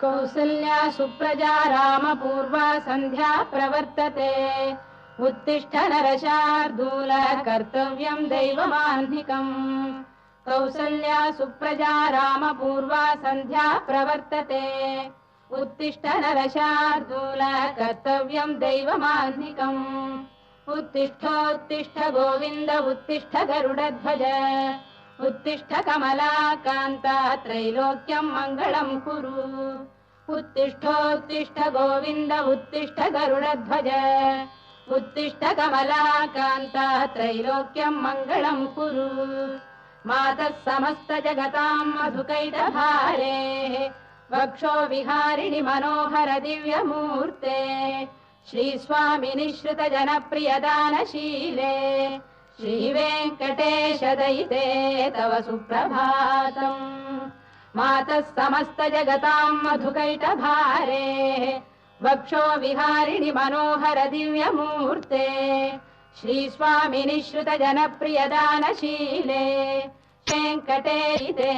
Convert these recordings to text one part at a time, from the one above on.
कौसल्या सुप्रजा रामपूर्वा सन्ध्या प्रवर्तते उत्तिष्ठ नरशार्दूल कर्तव्यं दैवमाह्निकम् कौसल्या सुप्रजा रामपूर्वा सन्ध्या प्रवर्तते उत्तिष्ठ नरशार्दूल कर्तव्यं दैवमाह्निकम् उत्तिष्ठोत्तिष्ठ गोविन्द उत्तिष्ठ गरुडध्वज उत्तिष्ठ कमलाकान्ता त्रैलोक्यं मङ्गलं कुरु उत्तिष्ठोत्तिष्ठ गोविन्द उत्तिष्ठ गरुडध्वज उत्तिष्ठ कमलाकान्ता त्रैलोक्यं मङ्गलं कुरु मातः समस्त जगतां मधुकैटभारे वक्षो विहारिणि मनोहर दिव्यमूर्ते श्रीस्वामि निःश्रित जनप्रियदानशीले श्रीवेङ्कटेश दयिते तव सुप्रभातम् मातः समस्त जगतां मधुकैटभारे वक्षो विहारिणि मनोहर दिव्यमूर्ते श्रीस्वामि निःश्रित जनप्रियदानशीले वेङ्कटेशे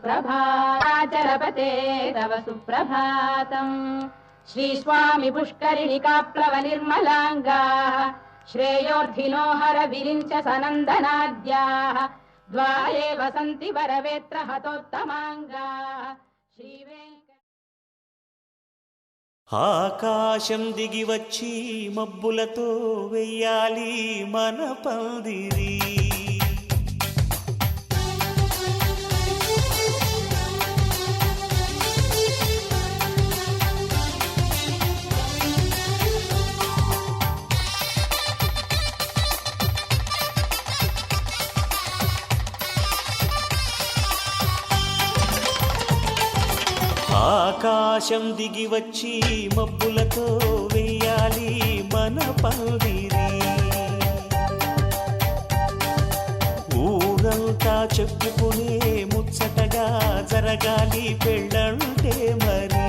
प्रभाचलपते तव सुप्रभातम् श्रीस्वामि पुष्करिणिकाप्लव निर्मलाङ्गाः श्रेयोर्धिनोहर विरिञ्च सनन्दनाद्याः द्वारे वसन्ति वरवेत्र हतोत्तमाङ्गाः ఆకాశం దిగి వచ్చి మబ్బులతో వెయ్యాలి మన పందిరి ఆకాశం దిగి వచ్చి మబ్బులతో వెయ్యాలి మన పందిరి ఊరంతా చెప్పుకునే ముచ్చటగా జరగాలి పెళ్ళంటే మరి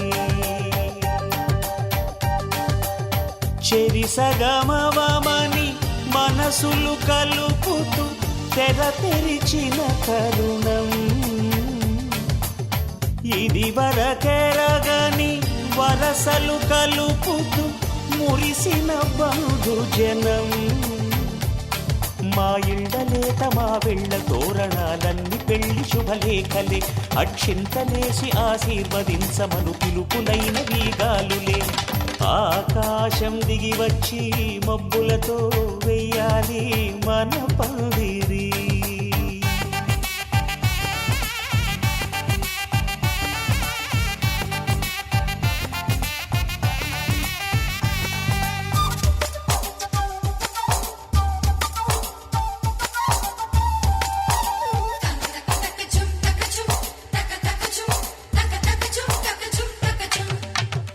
చెరిసగమవమని మనసులు కలుపుతూ తెర తెరిచిన తరుణం ఇది వరకెరగని వరసలు కలుపుతూ మురిసిన బంధుజనం మా ఇళ్ళలేత మా వెళ్ళ తోరణాలన్నీ పెళ్లి శుభలేఖలే అక్షింతలేసి ఆశీర్వదించమను పిలుపులైన వీగాలులే ఆకాశం దిగి వచ్చి మబ్బులతో వెయ్యాలి మన పందిరి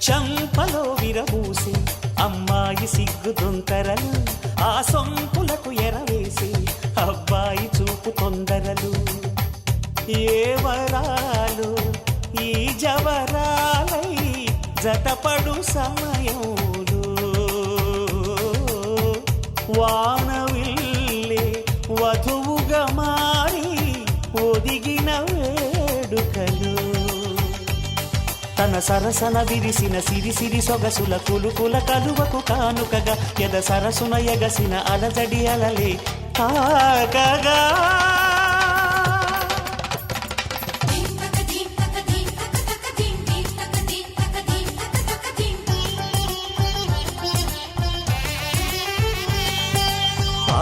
చంపలో విరబూసి అమ్మాయి సిగ్గు దొంతరలు ఆ సొంపులకు ఎరవేసి అబ్బాయి చూపు తొందరలు ఏ వరాలు ఈ జవరాలై జతపడు సమయంలో వానవిల్లే వధువుగా మారి ఒదిగిన వేడుకలు తన సరసన విరిసిన సిరిసిరి సొగసుల కులుకుల కలువకు కానుకగా ఎద సరసున ఎగసిన అలజడి అలలే కాగగా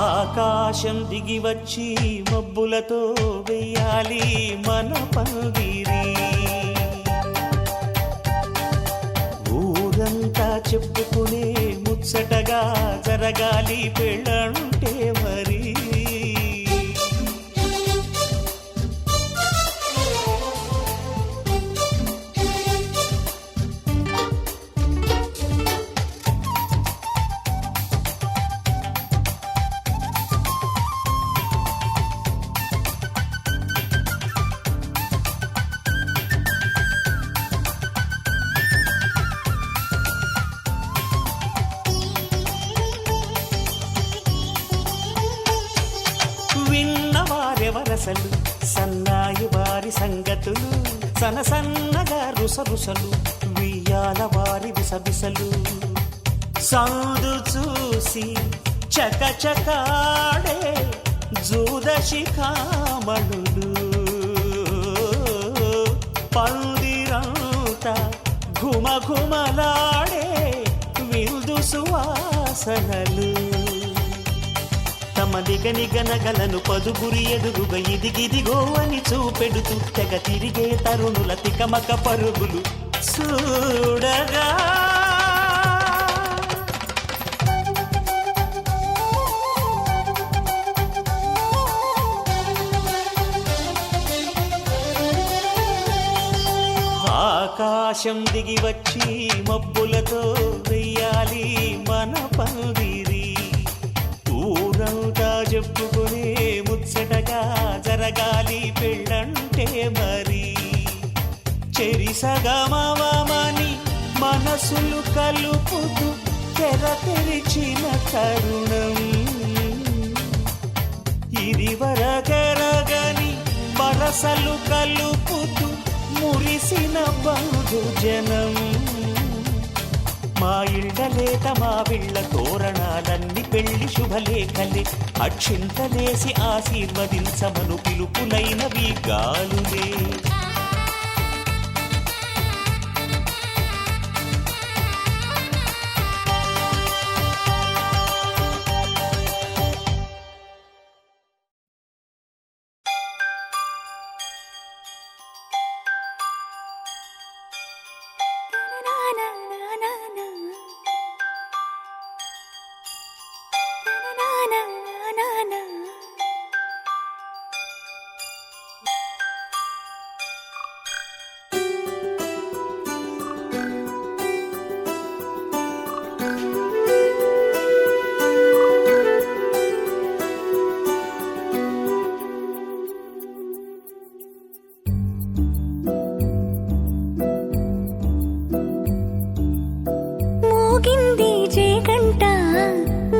ఆకాశం దిగి వచ్చి మబ్బులతో వెయ్యాలి మన పందిరి ఊరంతా చెప్పుకునే ముచ్చటగా జరగాలి పెళ్ళంటే మరి సన్నాయి వారి సంగతులు సనసన్నగా రుసరుసలు వియ్యాల వారి విసవిసలు సందు చూసి చకచకాడే జూదశిఖామణులు పందిరంతా ఘుమఘుమలాడే విందు సువాసనలు తమ నిగనిగనగలను పదుగురి ఎదురుగా ఇదిగిదిగో అని చూపెడుతూ తెగ తిరిగే తరుణుల తికమక పరుగులు చూడగా ఆకాశం దిగి వచ్చి మబ్బులతో వెయ్యాలి మన పందిరి ఊరంతా చెప్పుకునే ముచ్చటగా జరగాలి పెళ్ళంటే మరి చెరిసగమవమని మనసులు కలుపుతూ తెర తెరిచిన తరుణం ఇది వరకెరగని వరసలు కలుపుతూ మురిసిన బహుజనం మా ఇళ్ళలేత మా విళ్ళ తోరణాలన్నీ పెళ్లి శుభలేఖలే అక్షింతలేసి ఆశీర్వదించమను పిలుపులైనవి గాలులే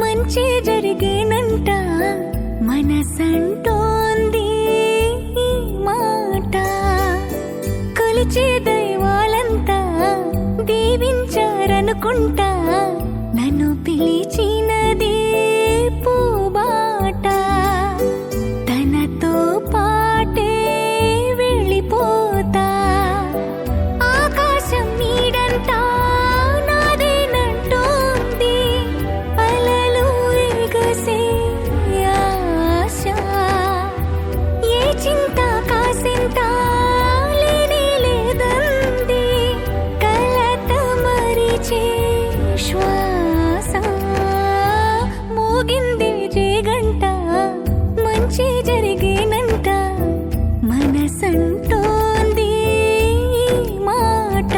మంచి జరిగేనంట మనసంటోంది ఈ మాట కొలిచే దైవాలంతా దీవించారనుకుంటా నన్ను పిలిచినది పూబాట తనతో పాటే వెళ్ళిపోతా ఆకాశం నీడంతా జరిగేనంట మనసంటోంది మాట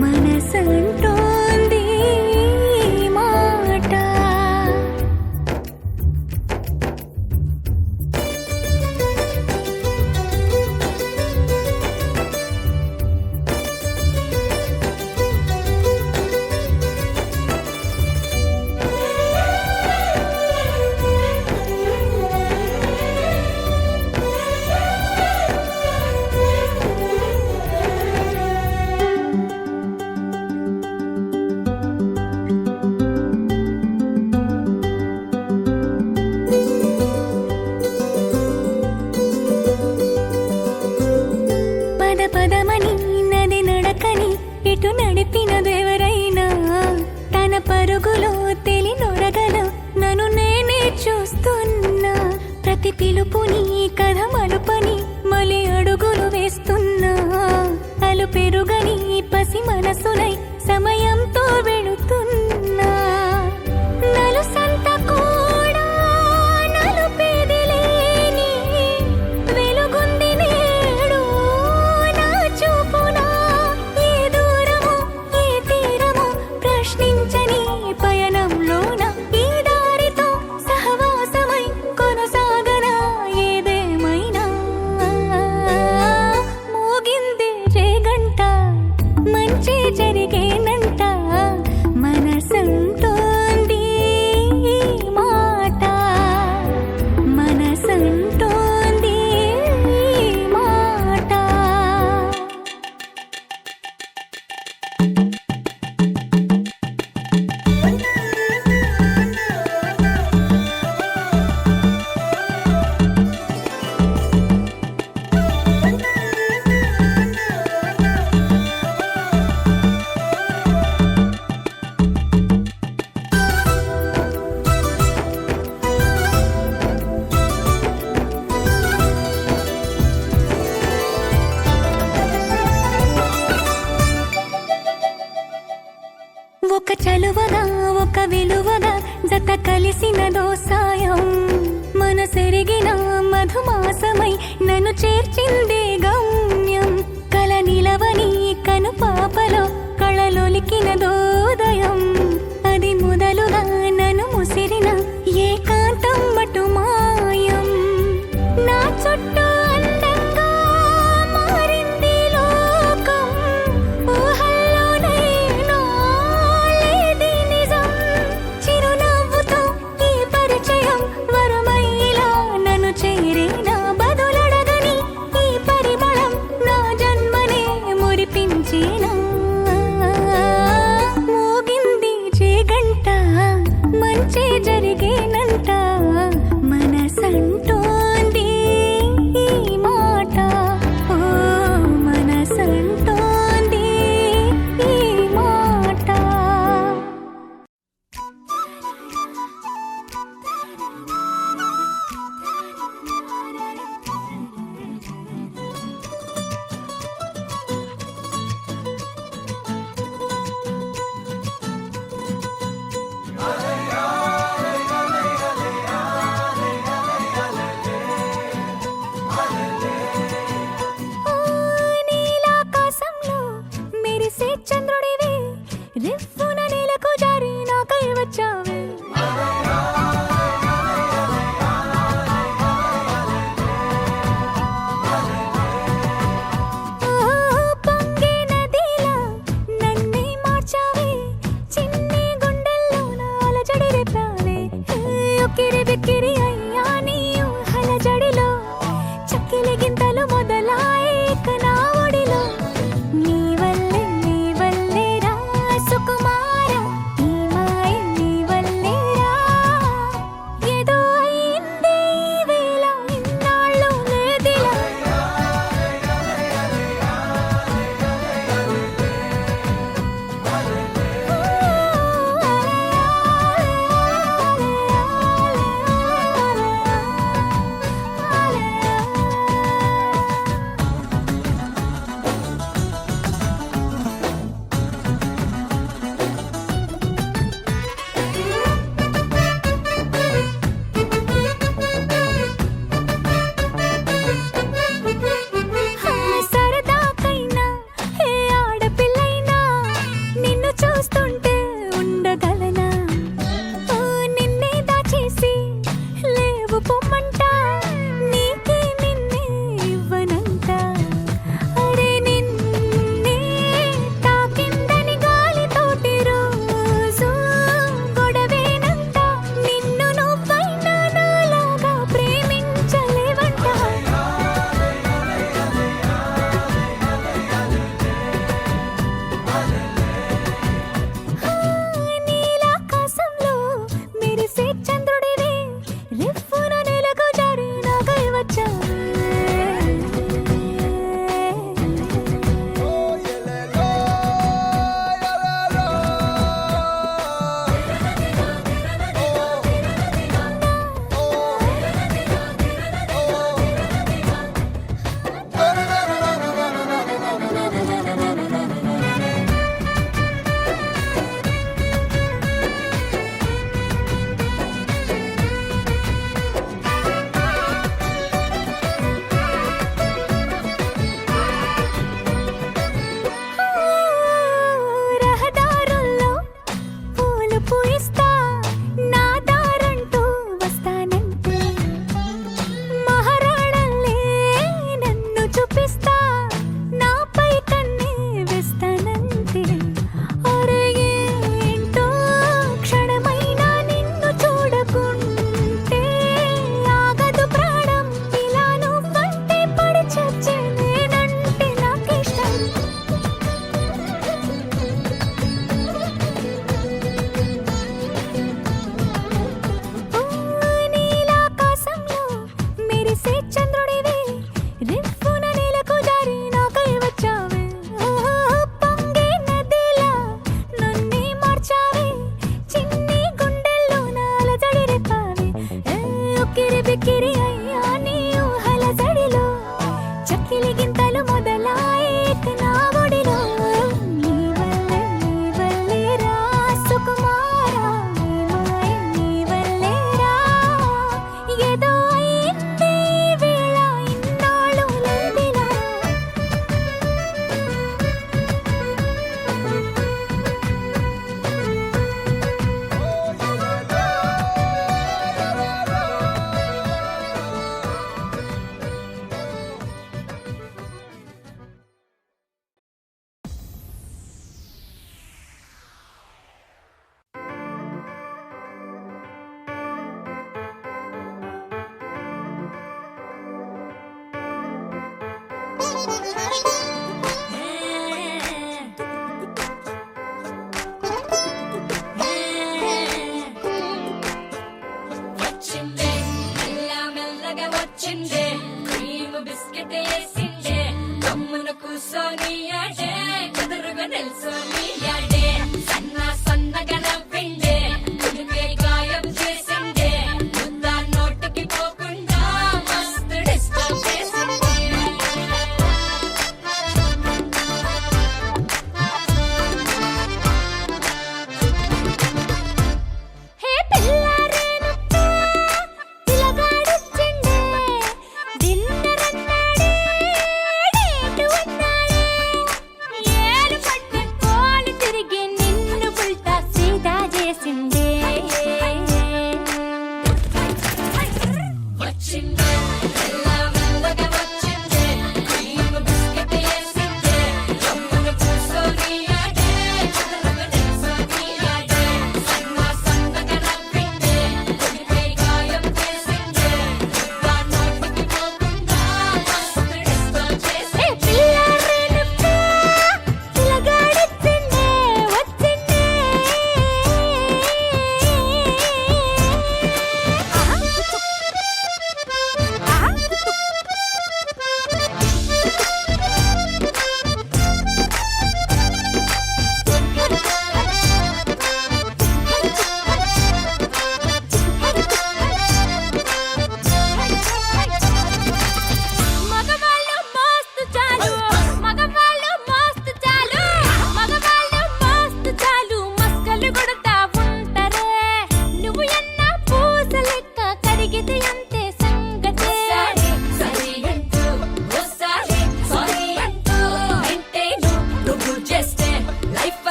మనసంటోంది మాట పదమని నది నడకని ఇటు నడిపినదెవరైనా తన పరుగులో తెలినొరగన నన్ను నేనే చూస్తున్నా ప్రతి పిలుపుని కథ మలుపని మలి అడుగులు వేస్తున్నా అలు పెరుగని పసి మనసులై సమయంతో వెళుతున్నా నలు సంత కూడా నలుపేది లేని వెలుగుంది నేడు ప్రశ్నించని పయనంలోన ఈ దారితో సహవాసమై కొనసాగనా ఏదేమైనా మోగింది రేగంట మంచి జరిగేనంట జత కలిసినదో సాయం మనసెరిగిన మధుమాసమై నన్ను చేర్చిందే గమ్యం కల నిలవని కను పాపలో కళలొలికినదోదయం అది మొదలుగా నన్ను ముసిరిన ఏకాంతం మటు మాయం నా చుట్టూ అందంగా మారింది లోకం ఊహల్లోనైనా లేది నిజం చిరునవ్వుతో ఈ పరిచయం వరమైలా నన్ను చేరిన బదులడగని ఈ పరిమళం నా జన్మనే మురిపించినా మోగింది చేగంట మంచి జరిగేనంట మనసంటోంది ఈ మాట ఓ మనసంటోంది ఈ మాట నీలాకాశంలో మెరిసే చంద్రుడివి రివ్వున నేలకు జారి నాకై వచ్చావే పొంగే నదిలా నన్నే మార్చావే చిన్ని గుండెల్లో నాలజడి రేపావే ఉక్కిరి బిక్కిరి అయ్యా నీ ఊహల జడిలో చక్కిలి గింతలు మొదలాయే ఇక నా ఒడిలో నీ వల్లే రా సుకుమార ఈ మాయ నీ వల్లే రా ఏదో అయిందే ఈ వేళ ఇన్నాళ్ళు లేదిలా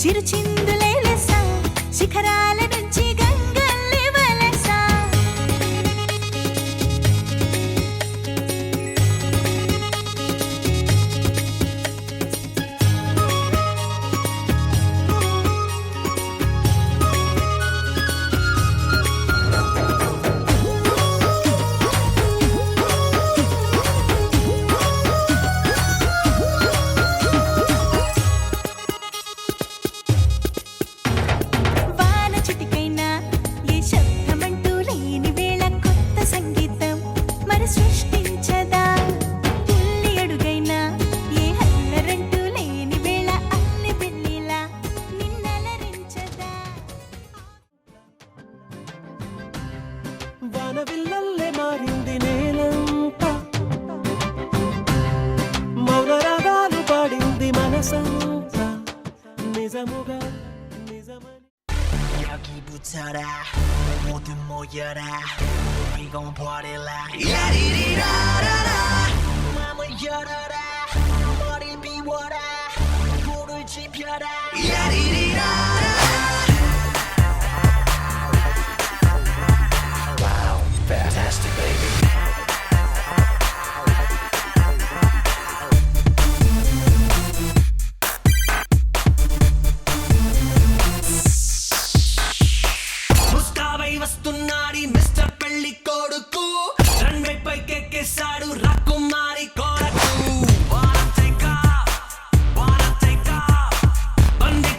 చిరు చిందులే లెస్స శిఖరాల నుంచి గంగల్లే వలస వాన చిటికైనా ఏ శబ్దమంటూ లేని వేళ కొత్త సంగీతం మరి సృష్టించదా పుల్లి అడుగైనా ఏ హల్లరంటూ లేని వేళ అన్ని పిల్లిలా నిన్నలరించదా వానవిల్లల్లే మారింది నేలంతా మౌన రాగాలు పాడింది మనసంతా నిజముగా నిజమని 여기부터라 모두 모여라 We gon' party like 야리리라라라 맘을 열어라 머리 비워라 불을 지펴라 야리리라라라 Wow, fantastic baby ముస్తాబై వస్తున్నాడి mister పెళ్లి కొడుకు రన్వే పైకి ఎక్కేశాడు రాకుమారి కొరకు Wanna take off, బండి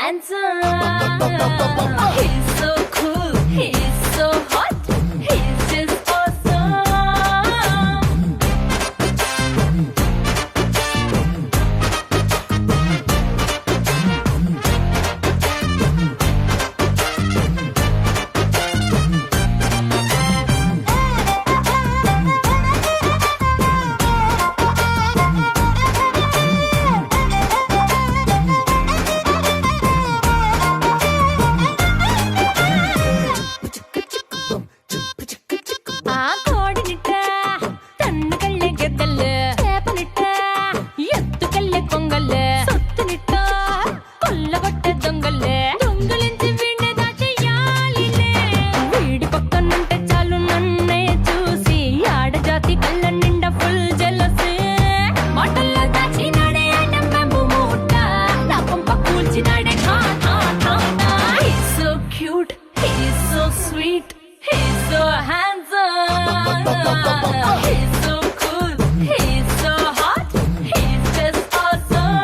handsome. He's so cool, he's so hot, he's just awesome. ఆ కోడినిట్ట తన్ను కళ్ళే గెద్దలు చేపనిట్ట ఎత్తు కళ్ళే కొంగల్లే సొత్తునిట్ట కొల్లగొట్టే దొంగల్లే దొంగలించి వీణ్ణి దాచేయాలిలే వీడి పక్కనుంటే చాలు నన్నే చూసి ఆడజాతి కళ్ళ నిండా ఫుల్ జెలసీ మాటల్లో దాచినాడే ఐటమ్ బాంబు మూట నా పంప కూల్చినాడే ఠా ఠా ఠా ఠా. He's so cute, he's so sweet, he's so handsome. He's so cool, he's so hot, he's just awesome.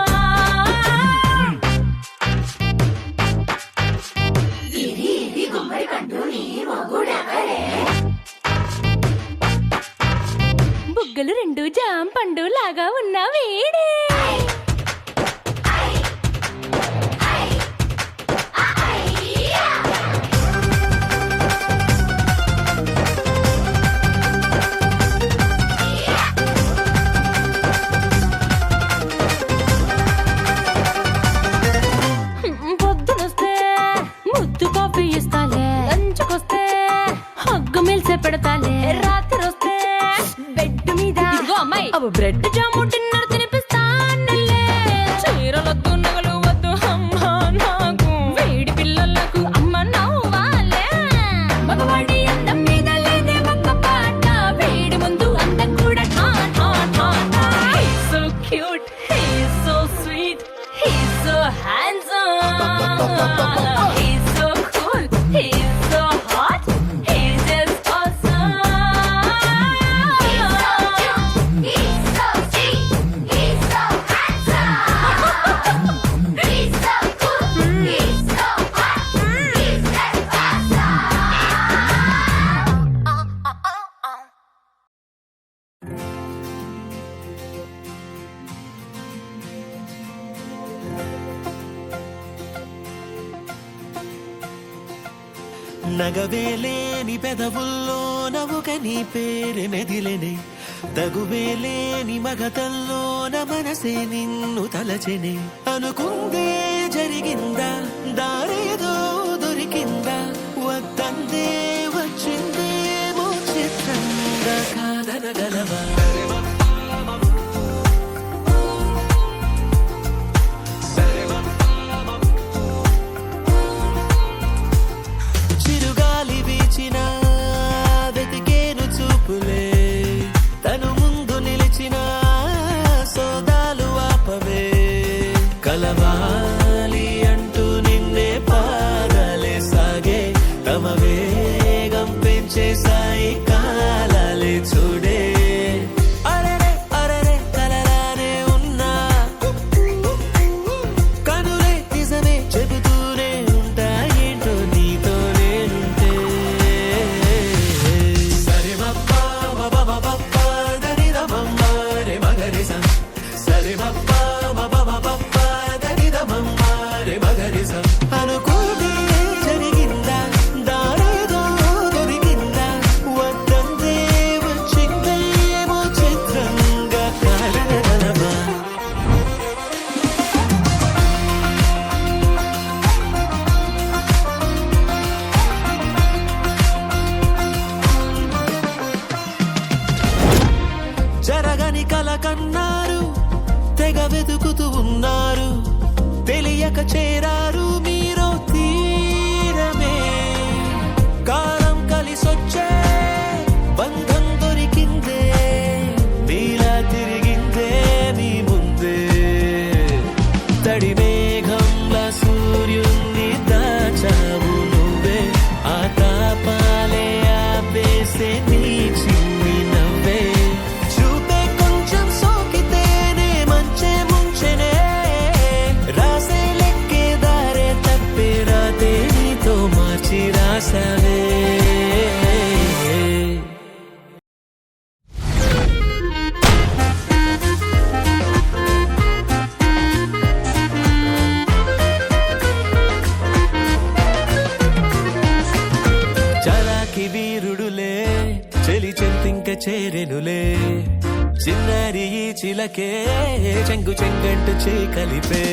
బుగ్గలు రెండు జాం పండు లాగా ఉన్న వీడే పొద్దునొస్తే ముద్దు కాఫీ ఇస్తాలే లంచ్కొస్తే హగ్గు మిల్సే పెడతాలే రాత్రి వస్తే బెడ్ మీద ఇదిగో అమ్మాయి అవి బ్రెడ్ జాము డిన్నర్ తినిపిస్తానులే చీరలొద్దు నగలు వద్దు అమ్మా నాకు వేడి పిల్లలకు అమ్మ నవ్వాలే మగవాడి అందం మీద లేదే ఒక్క పాట వేడి ముందు అందం కూడా ఠా ఠా ఠా ఠా. He's so cute, he's so sweet, he's so handsome. He's so cool, he's so hot, he's just awesome. He's so cute, he's so sweet, he's so handsome. He's so cool, he's so hot, he's just awesome. నగవేలేని పెదవుల్లో నవ్వుక నీ పేరు మెదిలెనే తగువేలేని మగతల్లోన మనసే నిన్ను తలచెనే అనుకుందే జరిగిందా దారేదో దొరికిందా వద్దందే వచ్చిందేమో చిత్రంగా కాదనగలవా చిరుగాలి వీచిన వెతికేను చూపులే తను ముందు నిలిచిన సోదాలు ఆపవే కలవాలి అంటూ నిన్నే పాదాలే సాగే తమ వేగం పెంచేసాయి కాలాలే చూడే అరరే అరరే కలలానే ఉన్నా కనులే నిజమే చెబుతూనే ఉంటా ఏంటో నీతో నేనుంటే సరే మప్పా మపా దరిదమమ్మ రే మగరిసం సరే మప్పా మపా దరిదమమ్మ రే మగరిసం అనుకుంటే జరిగిందా దారేదో దొరికిందా వద్దందే వచ్చిందేమో చిత్రంగా కాదనగలవా జరగని కల కన్నారు తెగ వెతుకుతూ ఉన్నారు తెలియక చేరారు మీరో తీరమే కాలం కలిసొచ్చే బంధం దొరికిందే నీలా తిరిగిందే నీ ముందే తడి మేఘంలా సూర్యుణ్ణి దాచావు నువ్వే ఆ తాపాలే ఆపేసే నీ చిన్ని నవ్వే చూపే కొంచెం సోకితేనే మంచే ముంచెనే రాసే లెక్కే లేనులే చిన్నారి ఈ చిలకే చెంగు చెంగంటు చే కలిపే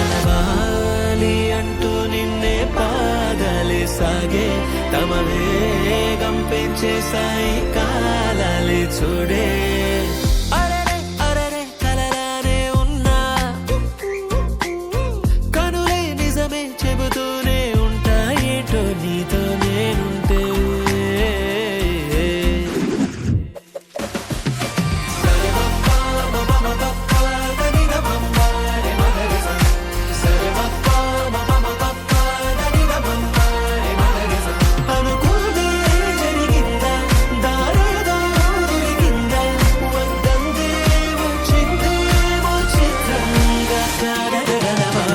కలవాలి అంటూ నిన్నే పాదాలే సాగే తమ వేగం పెంచే సాయి కాలాలే చూడే అరరే అరరే కలలానే ఉన్నా కనులే నిజమే చెబుతూనే ఉంటా ఏటో నీతో నేనుంటే అనుకుందే జరిగిందా దారేదో దొరికిందా వద్దందే వచ్చిందేమో చిత్రంగా కాదగలవా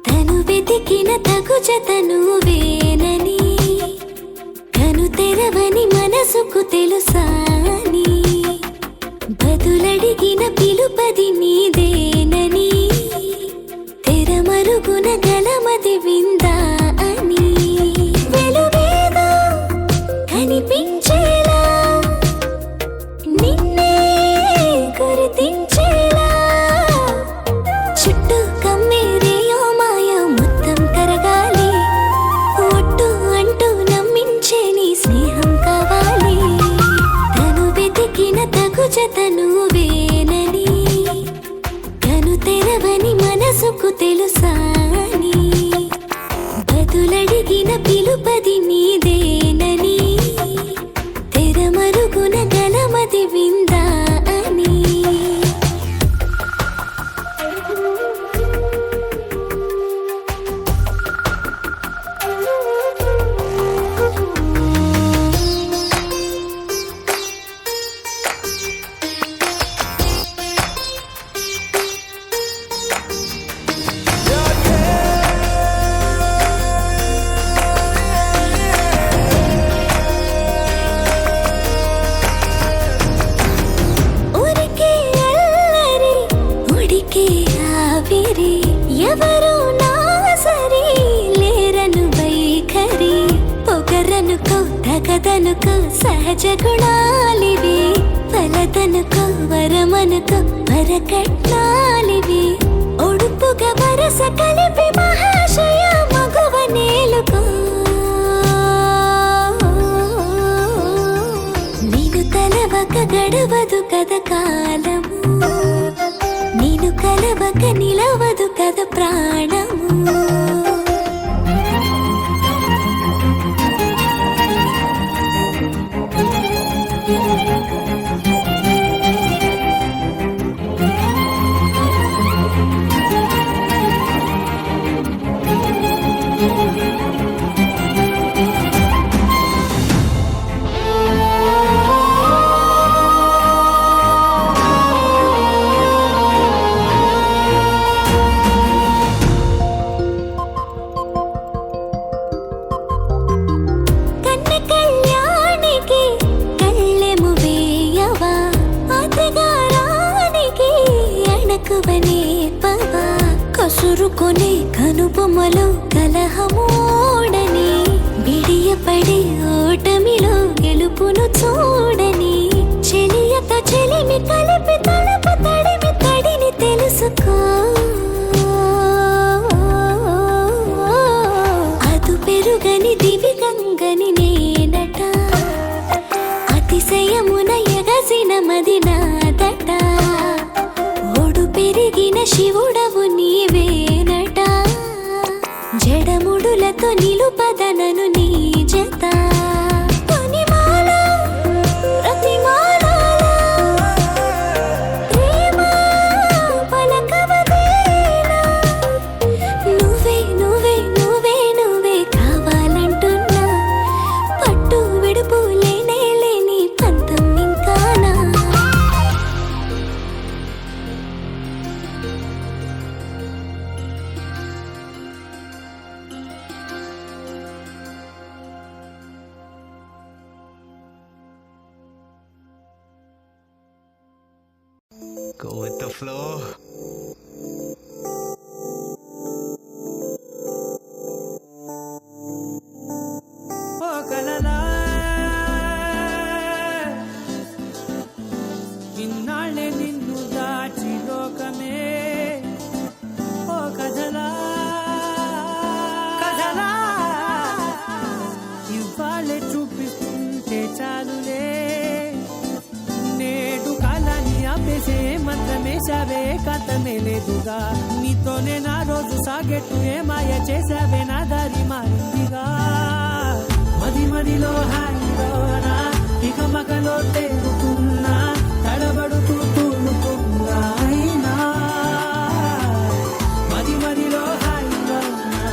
తను వెతికిన తగు జతను వేనని కను తెరవని మనసుకు తెలుసాని బదులడిగిన పిలుపది నీదేనని తెరమరుగున గలమది విందా అని వెలువేదో కనిపించేలా నిన్నే గుర్తించేలా చుట్టూ కమ్మేరేయో మాయ మొత్తం కరగాలి ఒట్టు అంటూ నమ్మించే నీ స్నేహం కావాలి తను వెతికిన తగు జతను వేనని కను తెరవని మనసుకు తెలుసాని బదులడిగిన పిలుపది నీదేనని తెరమరుగున గలమది విందా అని ఊరికే అల్లరి ఉడికే ఆవిరి ఎవరు నా సరి లేరను వైఖరి పొగరనుకో తగదనుకో సహజ గుణాలివి ఫలదనుకో వరమనుకో వరకట్నాలివి ఒడుపుగా వరస కలిపి మహాశయ మగువ నేలుకో నీను తలవక గడవదు కద కాలము నీను కలవక నిలవదు కద ప్రాణము కన్న కళ్యాణికి కళ్ళెము వేయవా అతగారానికి అణకువనే పవా కసురుకొనే కనుబొమ్మలో కలహమోడని బిడియపడే ఓటమిలో గెలుపును చూడని చెలియతో చెలిమి కలిపి తలుపు తడిమి తడిని తెలుసుకో అదు పెరుగని దివి గంగని నేనట అతిశయమున ఎగసిన మది నాదట ఓడు పెరిగిన శివుడవు నీవేనట జడముడులతో నిలుపదనను నీ జత కొనిమాల ప్రతిమాల ప్రేమ పలకవదేనా నువ్వే నువ్వే నువ్వే నువ్వే కావాలంటున్నా పట్టు విడుపు లేనే లేని పంతం ఇంకానా Go with the flow. ఇన్నాళ్ళే నిన్ను దాచి లోకమే ఓ కథలా కథలా ఇవాళే చూపిస్తుంటే చాలులే నేడు కాలాన్ని ఆపేసే మంత్రమేశావే కాంతమే లేదుగా నీతోనే నా రోజు సాగెట్టు ఏ మాయ చేశావే నా దారి మారిందిగా మది మదిలో హాయిలోనా ఇక మగలో తేలుతున్నా తడబడుతూ తూలుతున్నా అయినా మది మదిలో హాయిలోనా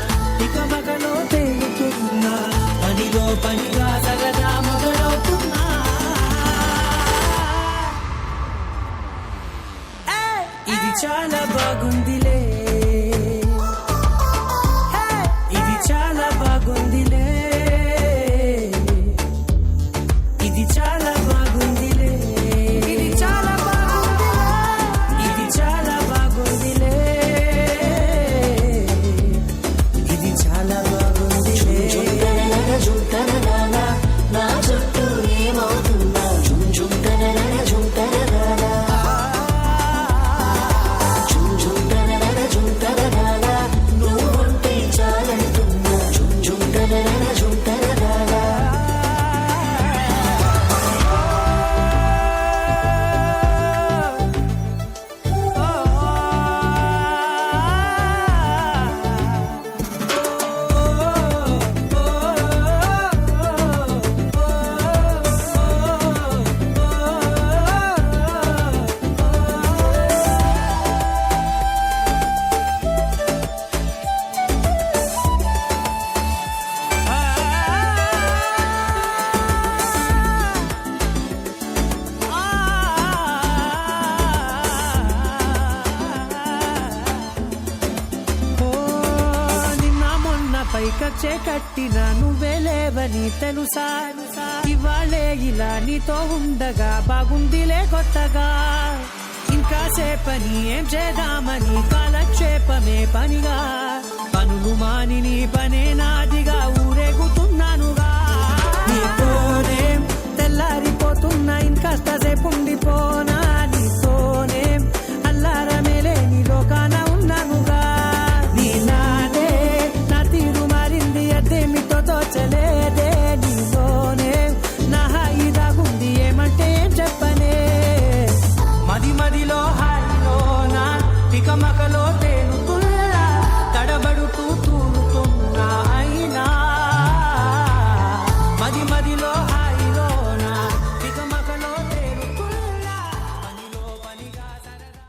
ఇక మగలో తేలుతున్నా పనిలో పనిగా సగదా మొదలవుతున్నా ఇది చాలా బాగుందిలే ఇది చాలా బాగుందిలే ఇది చాలా బాగుందిలే ఇది చాలా బాగుందిలే ఇది చాలా బాగుందిలే ఇది చాలా బాగుందిలే నా చుట్టూ ఏమవుతున్నా నువ్వుంటే చాలంటున్నా పైకచ్చే కట్టిన నువ్వే లేవని తెలుసా ఇవాళే ఇలా నీతో ఉండగా బాగుందిలే కొత్తగా ఇంకా సేపని ఏం చేద్దామని కాలక్షేపమే పనిగా పనులు మాని నీ పనే నాదిగా ఊరేగుతున్నానుగా నీతోనే తెల్లారిపోతున్నా ఇంకాస్త సేపు ఉండిపోనా నీతోనే అల్లారమే లేని లోకాన ఉన్నానుగా నీలానే నా తీరు మారింది అదేమిటో తోచలేదే నీలోనే నా హాయి దాగుంది ఏమంటే ఏం చెప్పనే మది మదిలో హాయిలోనా ఇక మకలో తేలుతున్నా తడబడుతూ తూలుతున్నా అయినా మది మదిలో హాయిలోనా ఇక మకలో తేలుతున్నా పనిలో పనిగా సరదా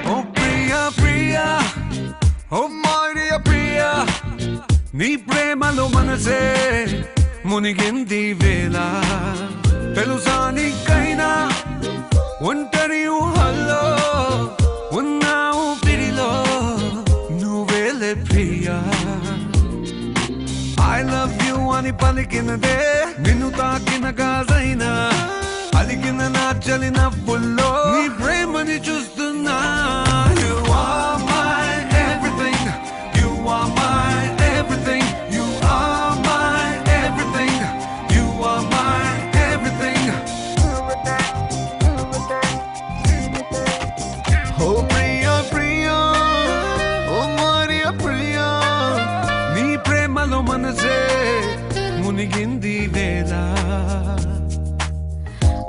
Oh Priya, Priya, oh my dear Priya, నీ ప్రేమలో మనసే మునిగింది వేళ తెలుసా నీకైనా ఒంటరి ఊహల్లో ఉన్నావు పిడిలో నువ్వేలే ప్రియా I love you అని పలికినదే నిన్ను తాకిన గాజైనా అలికిన నా చలి నవ్వుల్లో నీ ప్రేమని చూస్తున్నా You are my everything, you are my everything, you are my everything, you are my everything. Oh Priya, Priya, oh Maria Priya, నీ ప్రేమలో మనసే మునిగింది వేళ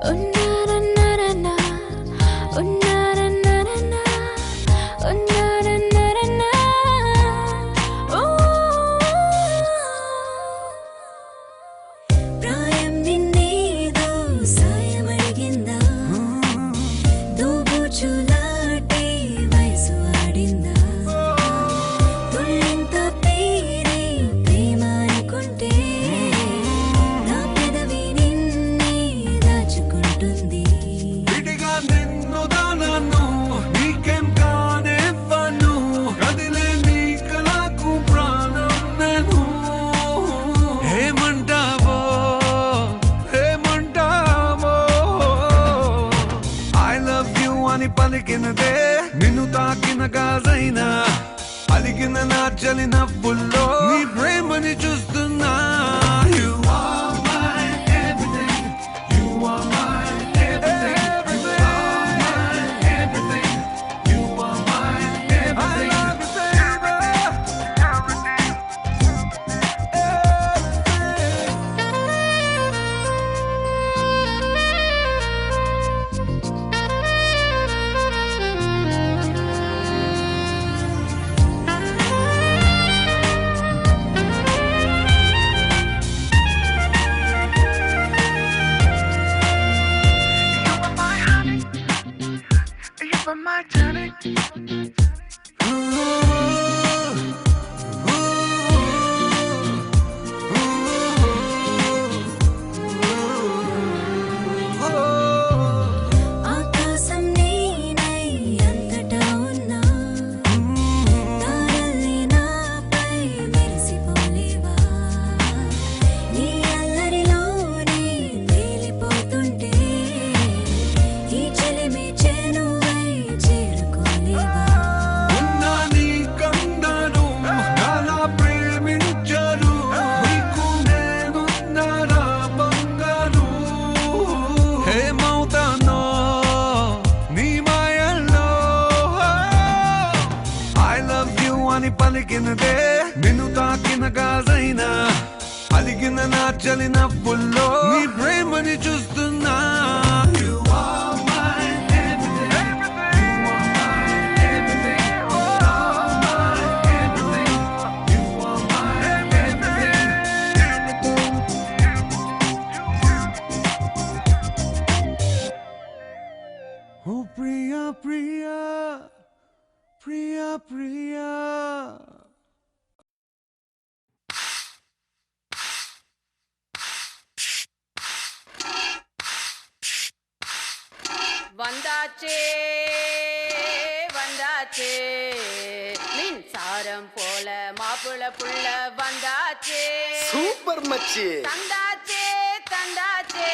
Oh, na na na na na. పలికినదే నిన్ను తాకిన గాజైనా అలిగిన నా చలి నవ్వుల్లో నీ ప్రేమని చూస్తున్నా You are my everything. You are my everything. You are my everything. You are my everything. I love you, ఆకాశం నీనై అంతటా ఉన్నా తారల్ని నాపై మెరిసిపోలేవా నీ అల్లరిలోనే తేలిపోతుంటే ఈ చెలిమి చేనువై చేరుకోలేవా ఉన్నా నీ కందను నాలా ప్రేమించరు నీకు నేనున్నారా బంగారు హేమవుతానో నీ మాయల్లో I love you అని పలికినదే నిన్ను తాకిన గాజైనా అలిగిన నా చలి నవ్వుల్లో నీ ప్రేమని చూస్తున్నా You are my everything. You are my everything. You are my everything. You are my everything. Oh Priya, Priya, Priya, Priya. வந்தாச்சே வந்தாச்சே மின்சாரம் போல மாப்பிள புள்ள வந்தாச்சே சூப்பர் மச்சி தந்தாச்சே தந்தாச்சே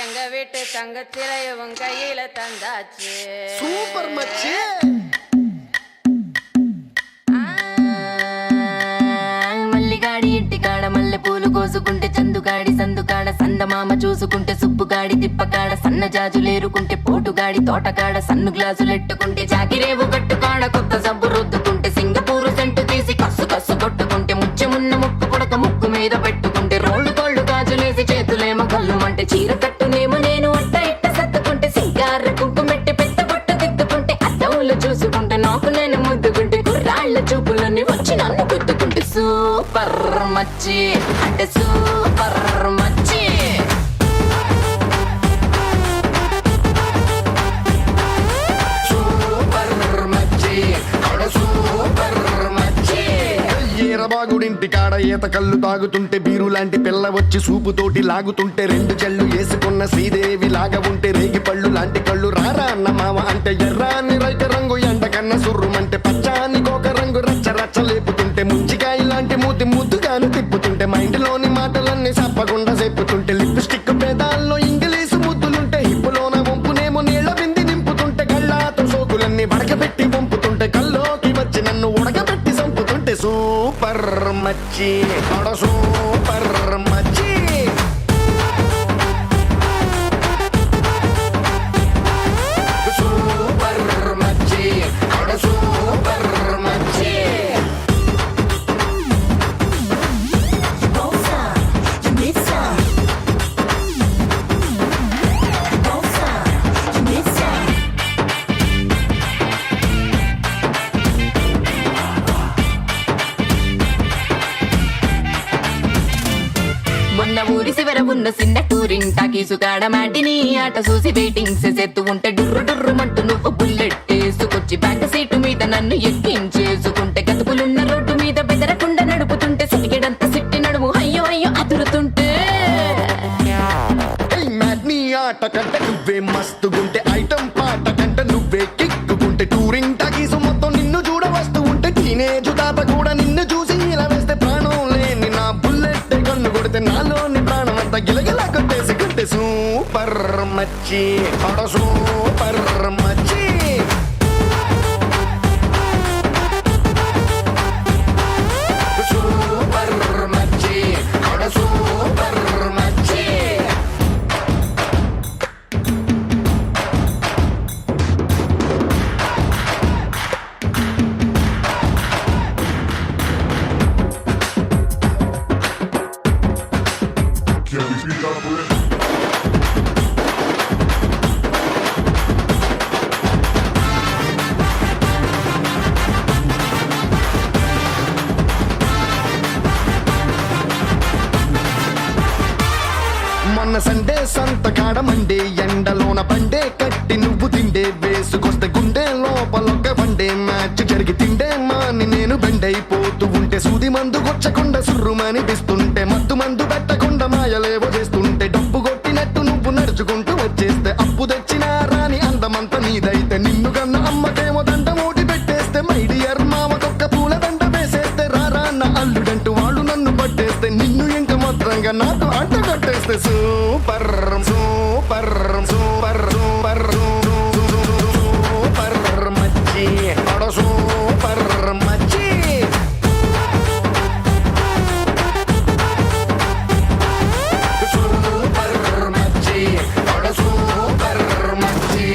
எங்க வீட்டு தங்கச்சிலைய உன் கையில தந்தாச்சே சூப்பர் மச்சி మల్లిగాడి ఇంటికాడ మల్లె పూలు కోసుకుంటే చందుగాడి సందుకాడ సందమామ చూసుకుంటే సుబ్బుగాడి తిప్పకాడ సన్న జాజులేరుకుంటే పోటుగాడి తోటకాడ సన్ను గ్లాసులెట్టుకుంటే జాకిరేవు కట్టుకాడ కొత్త సబ్బు రుద్దుకుంటే సింగపూరు సెంటు తీసి కస్సు కస్సు కొట్టుకుంటే ముచ్చెమున్న ముక్కు పుడక ముక్కు మీద పెట్టుకుంటే రోళ్ళు కోళ్ళు గాజులేసి చేతులేమో కళ్ళుమంటే చీర కట్టునేమో నేను అట్ట ఇట్ట సర్దుకుంటే సింగార కుంకుమెట్టి పెద్ద బొట్టు దిద్దుకుంటే అద్దములు చూసుకుంటే నాకు నేను ముద్దుకుంటే కుర్రాళ్ళ చూపులన్నీ వచ్చి నన్ను గుద్దుకుంటే సూపర్ మచ్చి అంటే సూపర్ మచ్చి సూపర్ మచ్చి అంటే సూపర్ మచ్చి ఈరబాగుడింటి కాడ ఈత కళ్ళు తాగుతుంటే బీరు లాంటి పిల్ల వచ్చి సూపుతోటి లాగుతుంటే రెండు చెళ్ళు వేసుకున్న శ్రీదేవి లాగా ఉంటే రేగి పళ్ళు లాంటి కళ్ళు రారా అన్న మామ అంటే ఎర్రాని రైత రంగు ఎండ కన్న సుర్రుమంటే పచ్చాని కోక రంగు రచ్చ రచ్చ లేపుతుంటే ముంచికాయ లాంటి మూతి ముద్దుగాను తిప్పుతుంటే మైండ్లోని మాటలన్నీ చెప్పకుండా చెప్పుతుంటే లిప్స్టిక్ పేదాల్లో ఇంగ్లీషు ముద్దులుంటే హిప్పులోన వంపునేమో నీళ్ళ బింది నింపుతుంటే కళ్ళాతో సోకులన్నీ వడకబెట్టి వంపుతుంటే కల్లోకి వచ్చి నన్ను ఉడకబెట్టి చంపుతుంటే సూపర్ మచ్చి అడ సూపర్ మచ్చి సూపర్ మచ్చి అంటే సూపర్ మచ్చి Bossa, Jamisa. Bossa, Jamisa. మొన్న ఊరి చివర ఉన్న చిన్న టూరింగ్ టాకీసుకాడ మాటిని ఆట చూసి వెయిటింగ్ చేసేత్తు ఉంటే డుర్రు డుర్రుమంటూ నువ్వు బుల్లెట్ వేసుకొచ్చి బ్యాక్ సీటు మీద నన్ను ఎక్కించేసుకుంటే గతుకులున్న రోడ్డు మీద బెదరకుండా నడుపుతుంటే సిటికెడంత సిట్టి నడుము అయ్యో అయ్యో అదురుతుంటే మ్యాట్నీ ఆట కంటే నువ్వే మస్తుగుంటే ఐటమ్ పాట కంటే నువ్వే కిక్కుకుంటే టూరింగ్ టాకీసు మొత్తం నిన్ను చూడ వస్తూ ఉంటే టీనేజ్ తాత కూడా నిన్ను చూసి ఇలా వేస్తే ప్రాణం లేని నా బుల్లెట్ కన్ను కొడితే నాలోని ప్రాణం అంతా గిలగిలా కొట్టేసుకుంటే ఉంటే సూపర్ మచ్చి అడ సూపర్ మచ్చి సూపర్ మచ్చి అడ సూపర్ మచ్చి మొన్న సండే సంతకాడ మండే ఎండలోన పండే కట్టి నువ్వు తిండే వేసుకొస్తే గుండె లోపలొక్క వండే మ్యాచ్ జరిగి తిండే మాని నేను బెండైపోతూ ఉంటే సూది మందు గొచ్చకుండా సుర్రుమని పిస్తుంటే మత్తు మందు పెట్టకుండా మాయలేవో చేస్తుంటే డబ్బు కొట్టినట్టు నువ్వు నడుచుకుంటూ వచ్చేస్తే అప్పు తెచ్చినా రాని అందమంతా నీదైతే నిన్ను కన్న అమ్మకేమో దండ మూటి పెట్టేస్తే మైడియర్ మామకొక్క పూల దండ వేసేస్తే రారా అన్న అల్లుడంటూ వాళ్ళు నన్ను పట్టేస్తే నిన్ను ఇంక మాత్రంగా నాతో అంట కట్టేస్తే super super super super super మచ్చి అడ సూపర్ మచ్చి సూపర్ మచ్చి అడ సూపర్ మచ్చి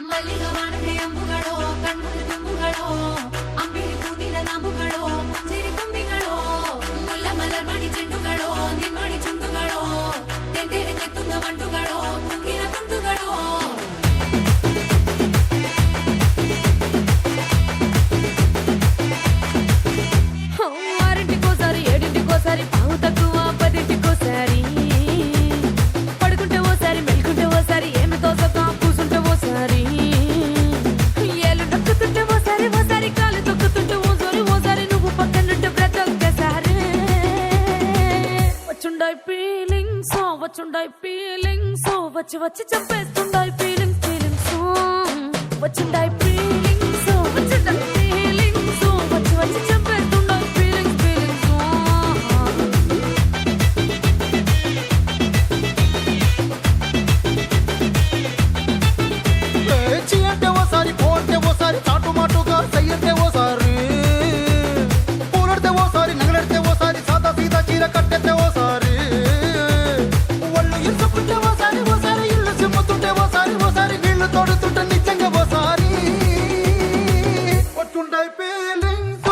ಮಲ್ಲಿಗೆ ವಾಣತೆ ಅಂಬುಗಳು ಕಣ್ಮುಡಿ ತುಂಬುಗಳು ಅಂಬಿಳಿ ಹೂವಿನ ನಾಂಬುಗಳು ಮುಂಜಿರಿ ತುಂಬಿಗಳು ಮುಲ್ಲ ಮಲರ್ ಮಣಿ ಚೆಂಡುಗಳು ನಿಮ್ಮಣಿ ಚುಂಡುಗಳು ತೆಂದೇರಿ ತೆತ್ತುಂಗ ಮಂಟುಗಳು ಮುಂಗಿನ ತುಂಡುಗಳು ఆరింటికోసారి ఏడింటికోసారి పావు తక్కువ పదింటికోసారి పడుకుంటే ఓసారి మెలుకుంటే ఓసారి ఏమి తోసక కూసుంటే ఓసారి ఏళ్ళు నొక్కుతుంటే ఓసారి ఓసారి కాలు తొక్కుతుంటే ఓసారి ఓసారి నువ్వు పక్కనుంటే ప్రతి ఒక్కసారి వచ్చుండాయి ఫీలింగ్స్ వచ్చి వచ్చి చంపేస్తుండాయి ఫీలింగ్స్ వచ్చుండాయి ఫీలింగ్స్ వచ్చి వచ్చి చంపేస్తుండాయి ఫీలింగ్స్ చి అంటే ఓసారి పోతే ఓసారి చాటు మాటుగా సయ్యంటే ఓసారి పూలడితే ఓసారి నగలడితే ఓసారి సాదా సీదా చీర కట్టెతే ఓసారి ఒళ్ళు ఇరుసుకుంటే ఓసారి ఓసారి ఇల్లు సిమ్ముతుంటే ఓసారి ఓసారి నీళ్లు తోడుతుంటే నిజంగా ఓసారి వచ్చుండాయి ఫీలింగ్స్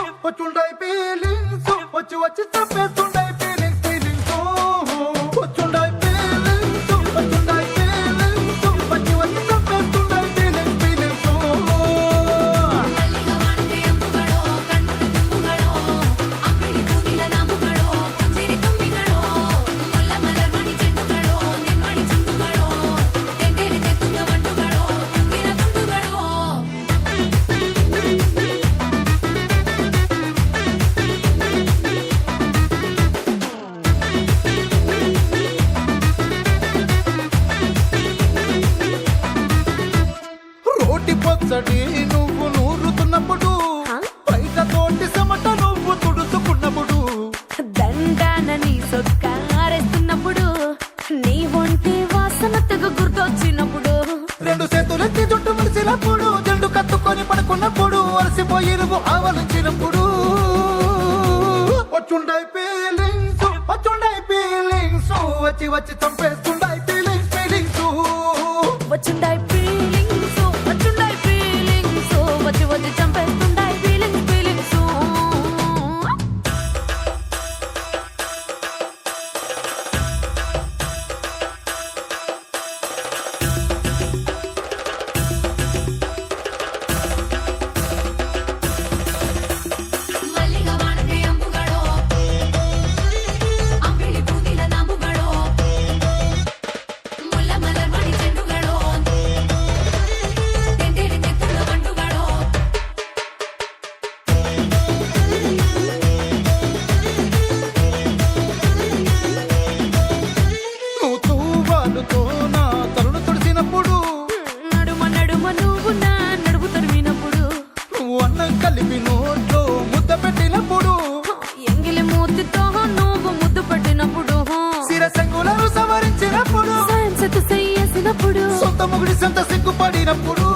వచ్చి వచ్చి చంపేస్తుండాయి ఫీలింగ్స్ వచ్చుండాయి ఫీలింగ్స్ వచ్చి వచ్చి చంపేస్తుండాయి ఫీలింగ్స్ ಮಲ್ಲಿಗೆ ವಾಣತೆ ಅಂಬುಗಳು ಕಣ್ಮುಡಿ ತುಂಬುಗಳು ಅಂಬಿಳಿ ಹೂವಿನ ನಾಂಬುಗಳು ಮುಂಜಿರಿ ತುಂಬಿಗಳು ಮುಲ್ಲ ಮಲರ್ ಮಣಿ ಚೆಂಡುಗಳು ನಿಮ್ಮಣಿ ಚುಂಡುಗಳು ತೆಂದೇರಿ ತೆತ್ತುಂಗ ಮಂಟುಗಳು ಮುಂಗಿನ ತುಂಡುಗಳು రోటి పచ్చడి నువ్వు నూరుతున్నప్పుడు బయట తోటి చెమట నువ్వు తుడుచుకున్నప్పుడు దండాన నీ సొక్కారేస్తున్నప్పుడు నీ ఒంటి వాసన తెగ గుర్తొచ్చినప్పుడు రెండు చేతులెత్తి జుట్టు ముడిసినప్పుడు జెండు కత్తుకొని పడుకున్నప్పుడు అలసిపోయి నువ్వు ఆవలించినప్పుడు వచ్చుండాయి ఫీలింగ్స్ వచ్చి వచ్చి చంపేస్తుండాయి ఫీలింగ్స్ వచ్చుండాయి ఫీలింగ్స్ వచ్చి వచ్చి చంపేస్తుండాయి ఫీలింగ్స్ ಮಲ್ಲಿಗೆ ವಾಣತೆ ಅಂಬುಗಳು ಅಂಬಿಳಿ ಹೂವಿನ ನಾಂಬುಗಳು ಮುಲ್ಲ ಮಲರ್ ಮಣಿ ಚೆಂಡುಗಳು మొగుడి సంత సిగ్గుపడినప్పుడు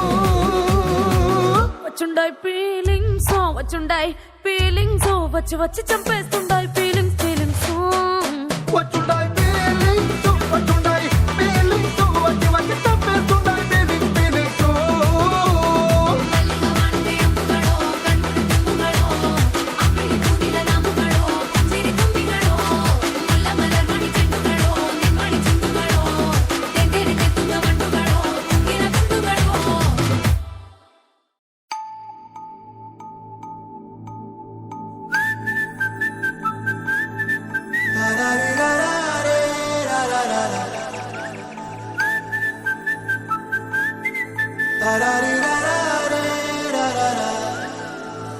వచ్చుండాయి ఫీలింగ్స్ వచ్చుండాయి ఫీలింగ్స్ వచ్చి వచ్చి చంపేస్తుండాయి ఫీలింగ్స్ వచ్చుండాయి feelings, వచ్చుండాయి feelings, వచ్చి వచ్చి తప్పేస్తుండాయి feelings. మల్లిగమంటే అంబుగడో కన్నుడు తుంబుగడో అంబిలి పూనిల నాముగడో పంజిరి కుంబిగడో ముల్ల మలర్మణి చెండుగడో నిమ్మడి చిందుగడో తెందెరి తెత్తుంగ మండుగడో తుంగిన తుండుగడో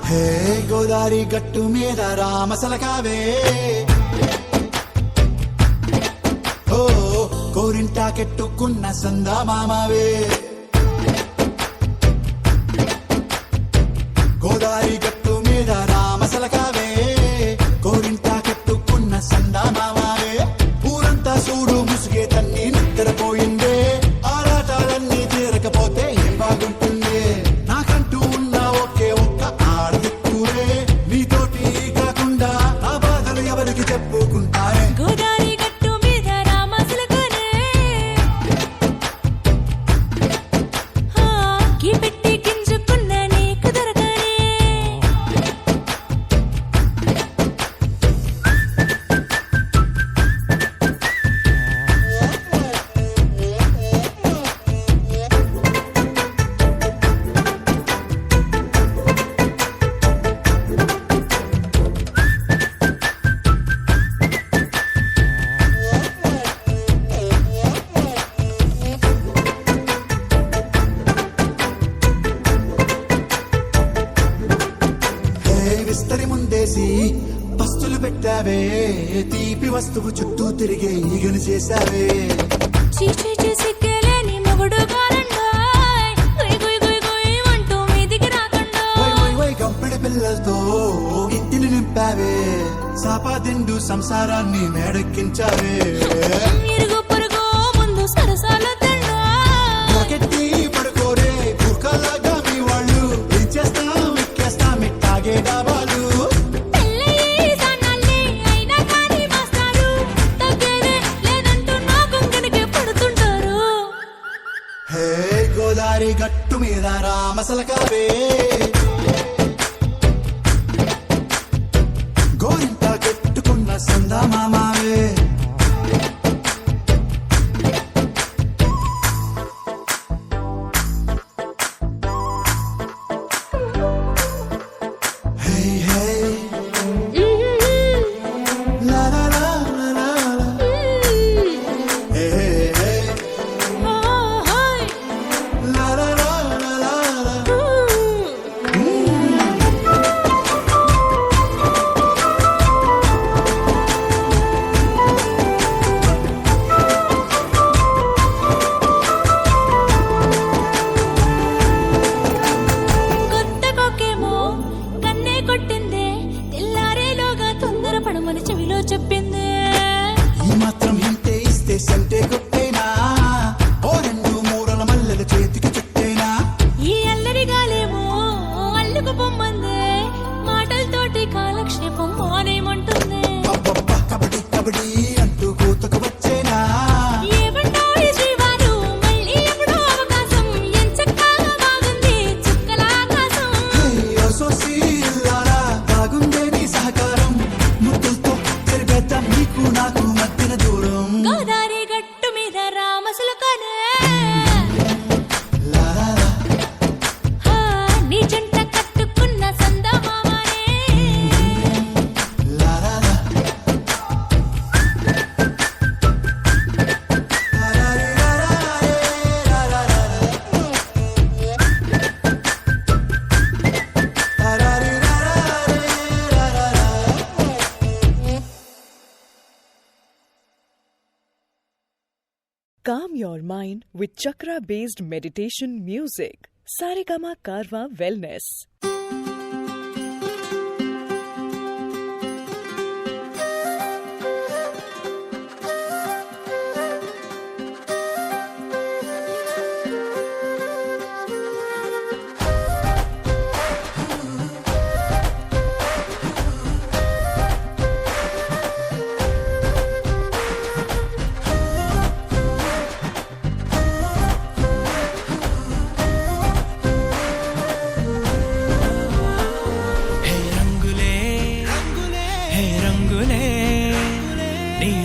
హే గోదారి గట్టు మీద రామసలకావే ఓ కోరింటాకెట్టుకున్న సందా మామావే గోదారి గట్టు మీద రామసలకావే కోరింటాకెట్టుకున్న సందా మామావే ఊరంతా చూడు ముసుగే తన్ని నిద్రపోయిందే ఆరాటాలన్నీ తీరకపోతే ఏం బాగుంటుంది నాకంటూ ఉన్న ఒకే ఒక్క ఆడదిక్కురే నీతోటి కాకుండా నా బాధలు ఎవరికి చెప్పుకుంటారే గోదారి గట్టు మీద రామసులకనే కీ పెట్టి గింజుకున్న నీకు దొరకనే విస్తరి ముందేసి పస్తులు పెట్టావే తీపి వస్తువు చుట్టూ తిరిగే ఈగలు చేశావే చీచీ చేసి కేలేని మొగుడు గారండాయ్ గుయ్ గుయ్ గుయ్ గుయ్ అంటూ మీదికి రాకండా వై వై వై గంపెడి పిల్లలతో ఇంటిని నింపావే సాపాదిండు సంసారాన్ని మేడెక్కించావే ఇరుగు పొరుగు ముందు సరసాల తండా నాకెట్టి పడుకోరే కుక్కలాగా మీ వాళ్ళు ఏం చేస్తాం ఎక్కేస్తాం ఇట్టాగే డాబాలు పెళ్ళయి సానాల్ని అయినా కానీ మాస్టారు తగ్గేదే లేదంటూ నా కొంకణికి పడుతుంటారు హే గోదారి గట్టు మీద రామసలకావే గోరింట కట్టుకున్న సందా మామావే హే హే లా లా లా లా లా హే హే లా లా లా లా లా కొత్త కొక్కేమో కన్నే కొట్టిందే తెల్లారేలోగా తొందరపడమని చెవిలో చెప్పిందే ఈ మాత్రం హింటే ఇస్తే సంటే కొట్టేనా ఓ రెండు మూరల మల్లెల చేతికి చుట్టేనా ఈ అల్లరి గాలేమో అల్లుకు పొమ్మందే మాటలతోటి కాలక్షేపం మానేమంటుంది అబ్బబ్బ కబడ్డీ కబడ్డీ అంటూ కూతకు వచ్చేనా ఏమంటావు ఈ శ్రీవారు మళ్ళీ ఎప్పుడో అవకాశం ఎంచక్కా బాగుంది చుక్కల ఆకాశం అయ్యో సోసి ఇల్లారా బాగుందే నీ సహకారం ముద్దులతో చెరిపేద్దాం నీకు నాకు మధ్యన దూరం గోదారి గట్టు మీద రామసులకనే లా లా లా నీ జంట కట్టుకున్న సందమామనే లా లా లా Calm your mind with chakra-based meditation music. Saregama Karwa Wellness.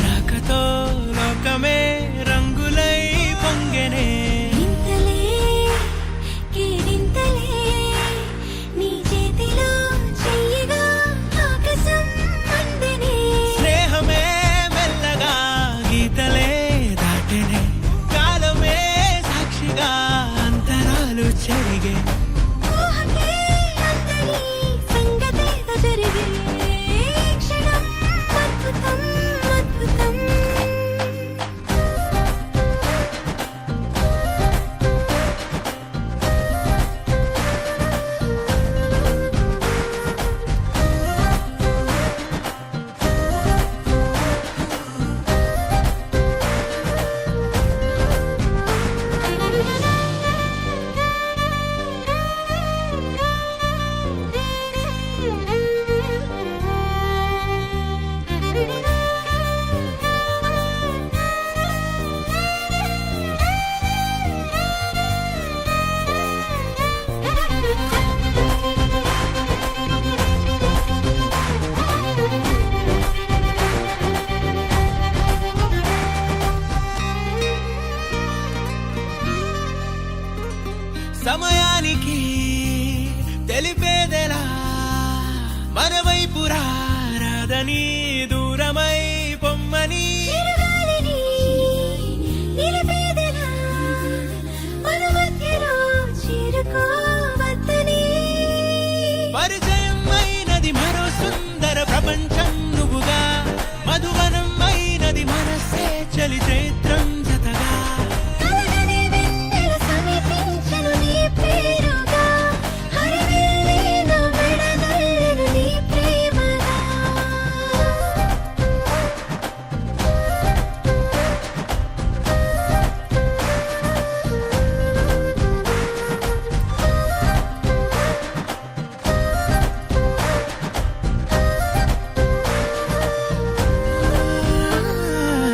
రాకతో లోకమే రంగులై పొంగెనే ఇంతలే కేరింతలే నీ చేతిలో చెయ్యగా ఆకాశం అందనే స్నేహమే మెల్లగా గీతలే దాటెనే కాలమే సాక్షిగా అంతరాలు చెరిగే ఊహకే అందని సంగతేదో జరిగే క్షణం అద్భుతం అద్భుతం సమయానికి తెలిపేదెలా మన వైపు రాదని దూరమై పొమ్మని చిరుగాలిని నిలిపేదెలా మన మధ్యలో చేరుకోవద్దని పరిచయం అయినది మరో సుందర ప్రపంచం నువ్వుగా మధువనం అయినది మనసే చలి చైత్రం జతగా కలగని వెన్నెల సమీపించను నీ పేరుగా హరివెల్లి నా మెడనల్లను నీ ప్రేమగా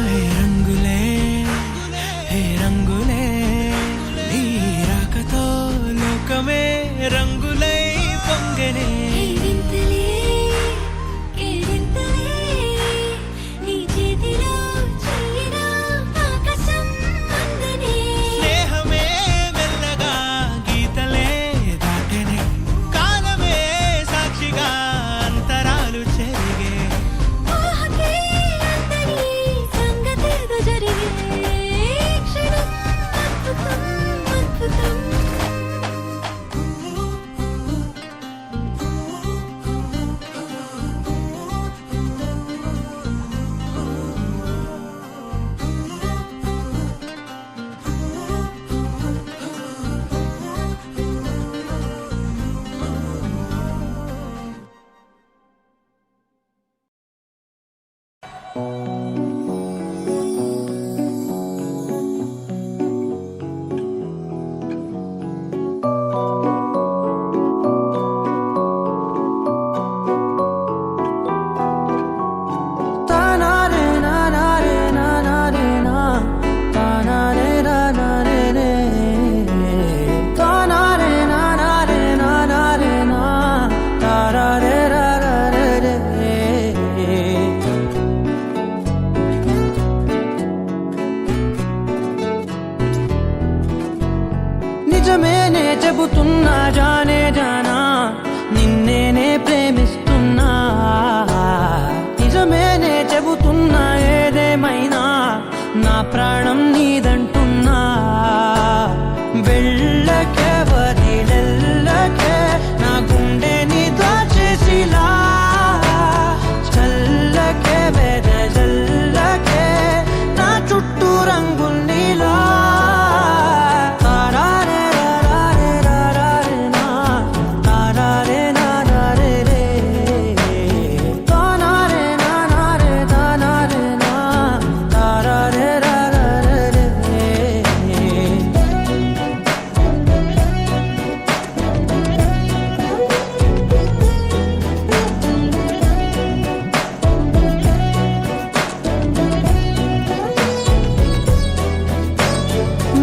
హే రంగులే హే రంగులే నీ రాకతో లోకమే రంగులై పొంగెనే కేరింతలే కేరింతలే నీ చేతిలో చెయ్యగా ఆకాశం అందనే స్నేహమే మెల్లగా గీతలే దాటెనే కాలమే సాక్షిగా అంతరాలు చెరిగే ఊహకే అందని సంగతేదో జరిగే క్షణం అద్భుతం అద్భుతం తానారే నానారే నానారే నా తానారే నానారే రే తానారే నానారే నానారే నా తారారే రారారే రే నిజమేనే చెబుతున్నా జానే జానా నిన్నేనే ప్రేమిస్తున్నా నిజమేనే చెబుతున్నా ఏదేమైనా నా ప్రాణం నీదంటున్నా వెళ్ళకే వదిలెల్లకే నా గుండెని దాచేసిలా చల్లకే వెదజల్లకే నా చుట్టూ రంగుల్నిలా తారారే రారారే రారారే నా తారారే నారారే రే తానారే నానారే తానారే నా తారారే రారారే రే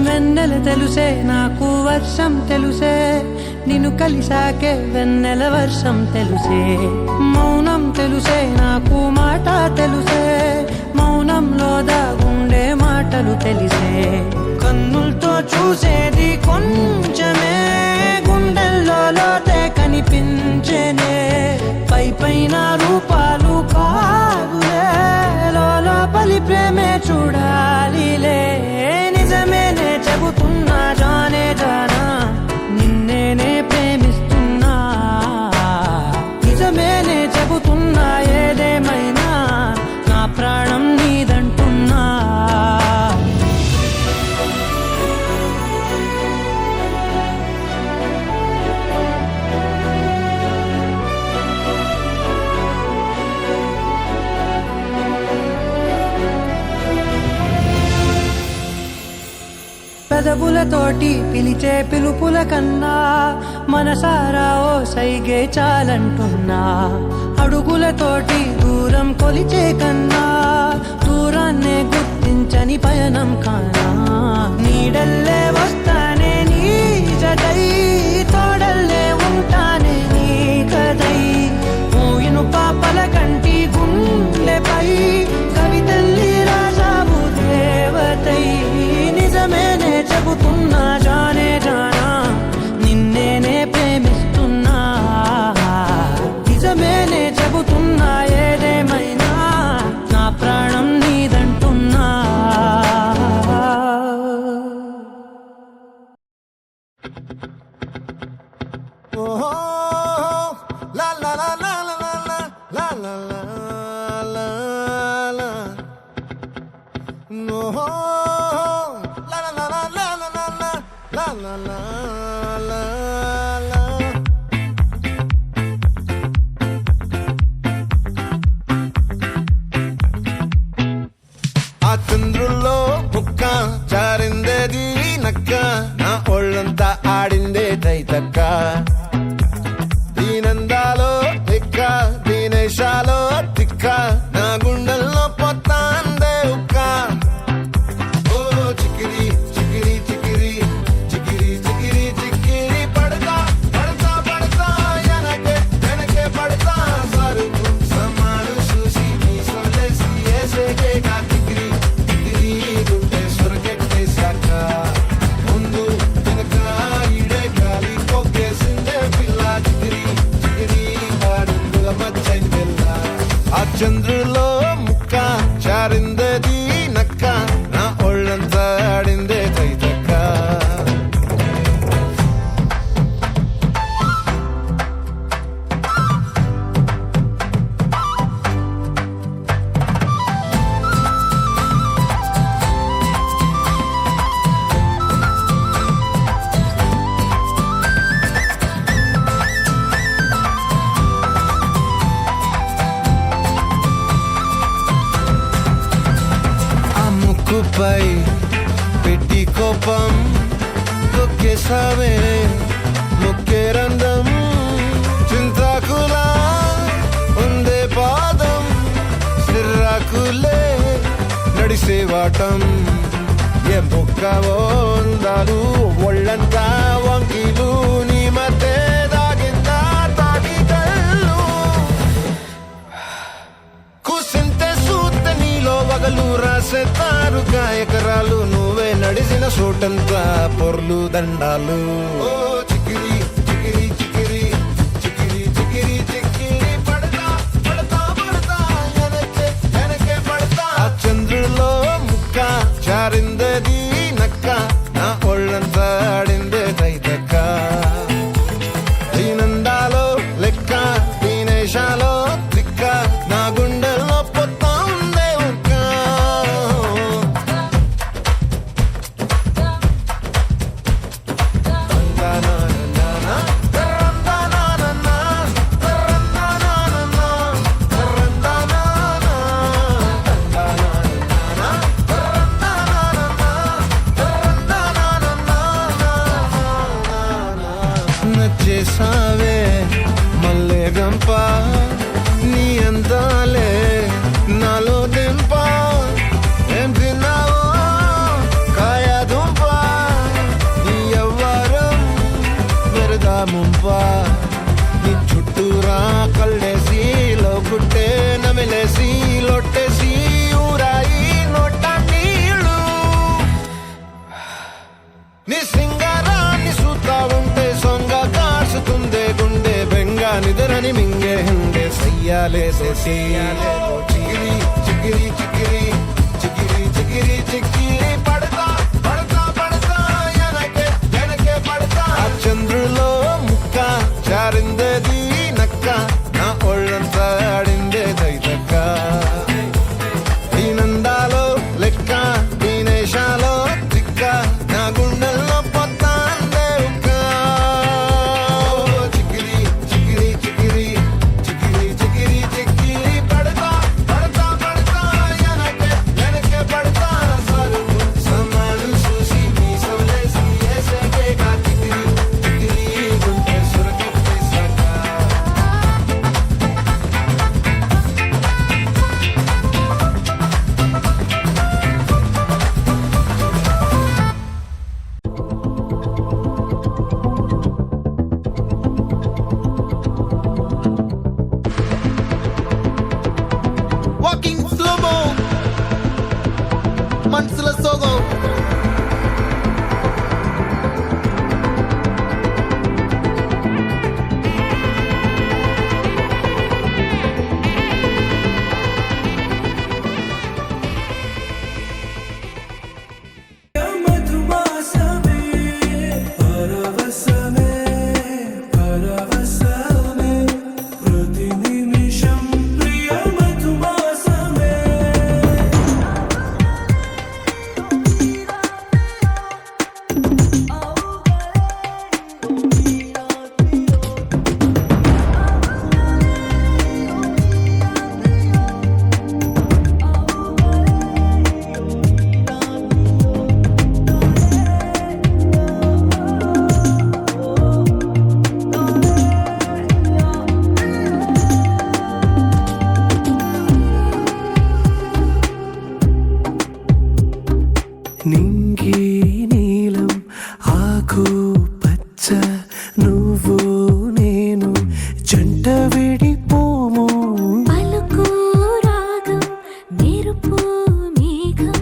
వెన్నెల తెలుసే నాకు వర్షం తెలుసే నిన్ను కలిసాకే వెన్నెల వర్షం తెలుసే మౌనం తెలుసే నాకు మాట తెలుసే మౌనం తెలిసే కన్నులతో చూసేది కొంచెమే గుండెల్లో లోతే కనిపించేనే పైన రూపాలు కాదులే లోపలి ప్రేమే చూడాలిలే నిజమేనే చెబుతున్నా జానే జానా నిన్నేనే ప్రేమిస్తున్నా నిజమేనే చెబుతున్నా ఏదేమైనా నా ప్రాణం నీదంటున్నా పెదవులతోటి పిలిచే పిలుపుల కన్నా మనసారా ఓ సైగే చాలంటున్నా అడుగులతోటి దూరం కొలిచే కన్నా దూరాన్నే గుర్తించని పయనం కానా నీడల్లే వస్తానే నీ జతై తోడల్లే ఉంటానే నీ కదై మూయిను పాపల కంటి గుండెపై కవితల్లి రాజావు దేవతై నిజమేనే చెబుతున్నా జానే జానా నిన్నేనే ప్రేమిస్తున్నా నిజమేనే చెబుతున్నా ఏదేమైనా నా ప్రాణం నీదంటున్నా ఓహో లా లా లా లా లా లా లా లా లా లా ఓహో లా లా లా లా లా లా లా లా లా లా లా ఆ చంద్రుల్లో ముక్క జారిందేది నక్క నా ఒళ్ళంతా ఆడిందే తైతక్క దీనందాలో ఎక్క దీనేశాలో తిక్క నా గుండెల్లో పొత్తాందే ఉక్క ఓ చికిరి చికిరి చికిరి చికిరి చికిరి చికిరి పడతా పడతా పడతా వెనకే పడతా సరుకు సమాలు చూసి నీ సొల్లేసి ఏసేకే కా చికిరి చికిరి గుండె సొరకెట్టేశాక ముందు వెనక ఈడే గాలి కొక్కేసిందే పిల్ల చికిరి చికిరి ఆడుందుల మచ్చైన పిల్ల ఆ చంద్రులో ముక్క చారిందది నక్క నా ఒళ్ళంతా ఆడిందే తైతక్క ఆ ముక్కుపై పెట్టి కోపం తొక్కేసావే ముక్కే రంధం చింతాకులా ఉందే పాదం సిర్రాకులే నడిసేవాటం ఏ బొక్కవో అందాలు ఒళ్ళంతా వంకిలు నీ మధ్య దాగిందా తాగి కళ్ళు కూసింతే సూత నీలో వగలు రాసేతారుగా ఎకరాలు నువ్వే నడిసిన చోటంతా పొర్లు దండాలు ఓ చికిరి చికిరి చికిరి చికిరి చికిరి చికిరి పడతా పడతా పడతా వెనకే పడతా ఆ చంద్రులో ముక్క చారిందది నక్క నా ఒళ్ళంతా ఆడిందే తైతక్క దీనందాలో లెక్క దీనేశాలో తిక్క నా గుండెల్లో పొత్తా ఉందే ఉక్క నచ్చేసావే మల్లె గంప నీ అందాలే నాలో దింప ఏం తిన్నావో కాయ దుంప నీ ఎవ్వరం వెరదా ముంప నీ చుట్టూరా కళ్ళేసి లోగుట్టే నమిలేసి లొట్టేసి ఊరాయి నోట నీళ్ళు సన్నని మింగే హిందే సయ్యాలే సయ్యాలే చిగిరి చిగిరి చిగిరి చిగిరి చిగిరి చిగిరి పడతా పడతా పడతా ఎనకే ఎనకే పడతా చంద్రులో ముక్క జారిందేది నక్క నా ఒళ్ళంతా ఆడిందే దైతక్క ఈ నందాలో లెక్క ఈ నేషాలో దిక్క నా గుండెల్లో పొత్తా అందే ఉక్క చిగిరి చిగిరి చిగిరి చిగిరి చిగిరి చిగిరి పడతా పడతా పడతా ఎనకే ఎనకే పడతా సరుకు సమాలు చూసి మీ సవలేసి ఏసేకే కా చిగిరి చిగిరి గుండె సురకెట్టేసాక వాకింగ్ స్లోమో మనసుల సోగో నింగి నీలం ఆకు పచ్చ నువ్వు నేను జంట విడిపోము పలుకు రాగం మెరుపు మేఘం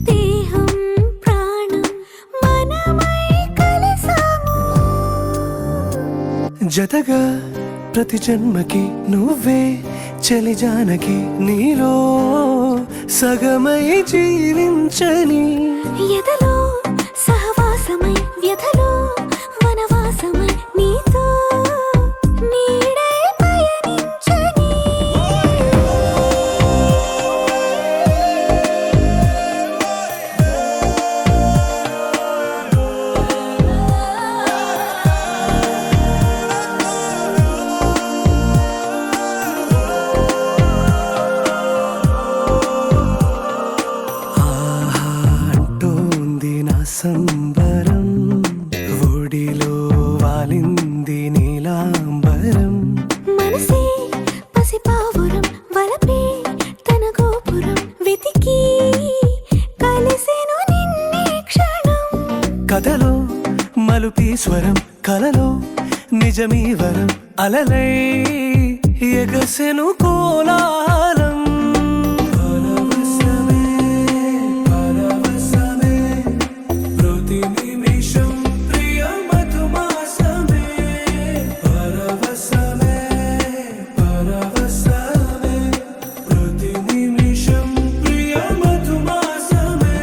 దేహం ప్రాణం మనమై కలిసాము జతగా ప్రతి జన్మకి నువ్వే చలి జానకి నీలో సగమై జీవించని ఎదలో సహవాసమై వ్యధలో వనవాసమై నీతో నీడై పయనించని అంటోంది నా సంబరం ఒడిలో వాలింది నీలాంబరం మనసే పసిపావురం వలపే తన గోపురం వెతికి కలిసెను నిన్నే క్షణం కథలో మలుపీ స్వరం కలలో నిజమీ వరం అలలై ఎగసెను కోలాలం ప్రతి నిమిషం ప్రియ మధుమాసమే పరవశమే పరవశమే ప్రతి నిమిషం ప్రియ మధుమాసమే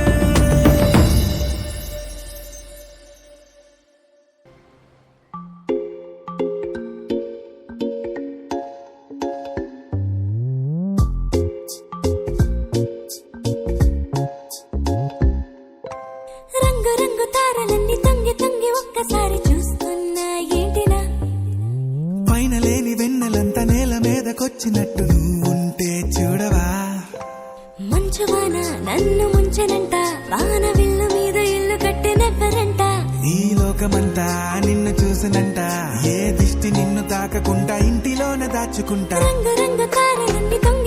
రంగు రంగు తారలన్నీ తొంగి తొంగి ఒక్కసారి చూస్తున్నా ఏంటిలా పైన లేని వెన్నెలంతా నేల మీదకొచ్చినట్టు నువ్వుంటే చూడవా మంచు వాన నన్ను ముంచెనంట వాన విల్లు మీద ఇల్లు కట్టినెవ్వరంట ఈ లోకమంతా నిన్ను చూసినంట ఏ దిష్టి నిన్ను తాకకుండా ఇంటిలోనే దాచుకుంటా రంగు రంగు తారలన్నీ తొంగి